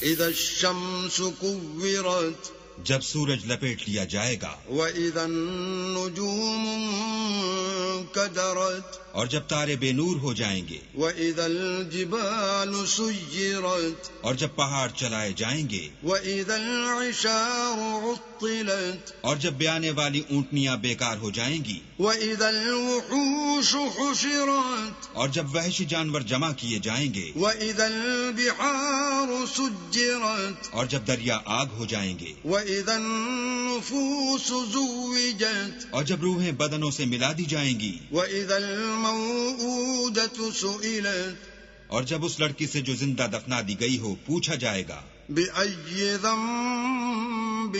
اذا الشمس كورت جب سورج لپیٹ لیا جائے گا، واذا النجوم انكدرت اور جب تارے بے نور ہو جائیں گے، واذا الجبال سيرت اور جب پہاڑ چلائے جائیں گے، واذا العشار عطلت اور جب بیانے والی اونٹنیاں بیکار ہو جائیں گی، واذا الوحوش حشرت اور جب وحشی جانور جمع کیے جائیں گے، واذا البحار سجرت اور جب دریا آگ ہو جائیں گے، واذا النفوس زوجت اور جب روحیں بدنوں سے ملا دی جائیں گی، واذا الموءودة سئلت اور جب اس لڑکی سے جو زندہ دفنا دی گئی ہو پوچھا جائے گا، بأي ذنب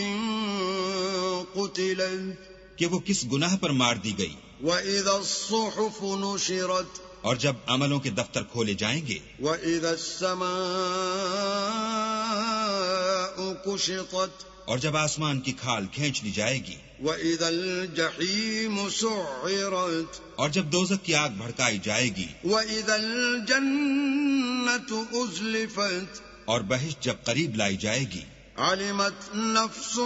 قتلت کہ وہ کس گناہ پر مار دی گئی، وَإِذَا الصُّحُفُ نُشِرَتْ اور جب عملوں کے دفتر کھولے جائیں گے، وَإِذَا السَّمَاءُ كُشِطَتْ اور جب آسمان کی کھال کھینچ لی جائے گی، وَإِذَا الْجَحِيمُ سُعِّرَتْ اور جب دوزخ کی آگ بھڑکائی جائے گی، وَإِذَا الْجَنَّةُ أُزْلِفَتْ اور بہشت جب قریب لائی جائے گی، عَلِمَتْ نَفْسٌ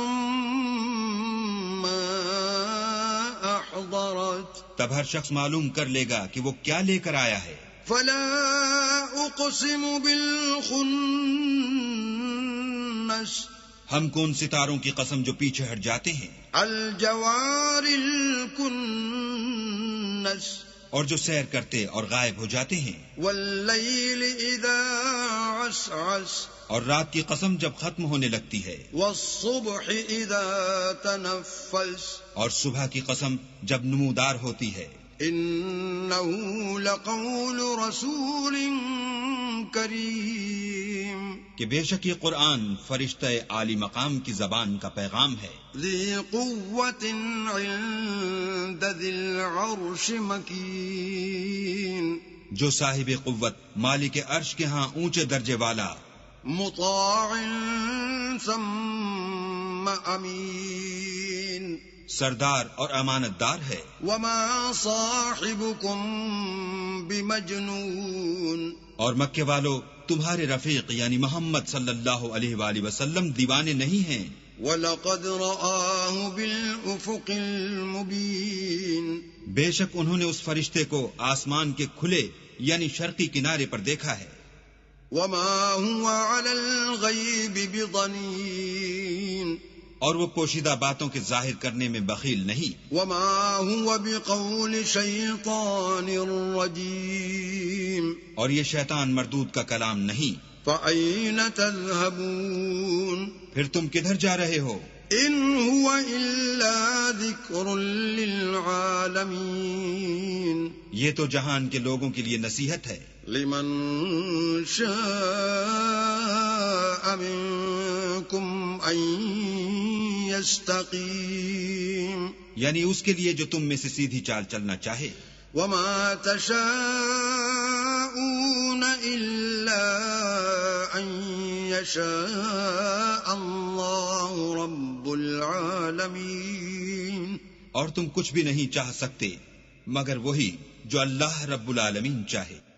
مَّا أَحْضَرَتْ تب ہر شخص معلوم کر لے گا کہ وہ کیا لے کر آیا ہے۔ فَلَا أُقْسِمُ بِالْخُنَّسِ ہم کو ان ستاروں کی قسم جو پیچھے ہٹ جاتے ہیں، الجوار الكنس اور جو سیر کرتے اور غائب ہو جاتے ہیں، واللیل اذا عسعس اور رات کی قسم جب ختم ہونے لگتی ہے، والصبح اذا تنفس اور صبح کی قسم جب نمودار ہوتی ہے۔ انه لقول رسول کریم کہ بے شک یہ قرآن فرشتہ عالی مقام کی زبان کا پیغام ہے، ذی قوت عند ذی العرش مکین جو صاحب قوت مالک عرش کے ہاں اونچے درجے والا، مطاع ثم امین سردار اور امانت دار ہے۔ وما صاحبکم بمجنون اور مکے والو تمہارے رفیق یعنی محمد صلی اللہ علیہ وآلہ وسلم دیوانے نہیں ہیں۔ وَلَقَدْ رَآهُ بِالْأُفُقِ الْمُبِينِ بے شک انہوں نے اس فرشتے کو آسمان کے کھلے یعنی شرقی کنارے پر دیکھا ہے۔ وَمَا هُوَ عَلَى الْغَيْبِ بِضَنِينٍ اور وہ پوشیدہ باتوں کے ظاہر کرنے میں بخیل نہیں۔ وَمَا هُوَ بِقَوْلِ شَيْطَانٍ رَجِيمٍ اور یہ شیطان مردود کا کلام نہیں۔ فَأَيْنَ تَذْهَبُونَ پھر تم کدھر جا رہے ہو؟ إِنْ هُوَ إِلَّا ذِكْرٌ لِّلْعَالَمِينَ یہ تو جہان کے لوگوں کے لیے نصیحت ہے۔ لمن شاء منكم أن يستقيم یعنی اس کے لیے جو تم میں سے سیدھی چال چلنا چاہے۔ وما تشاءون إلا أن يشاء الله رب العالمين اور تم کچھ بھی نہیں چاہ سکتے مگر وہی جو اللہ رب العالمین چاہے۔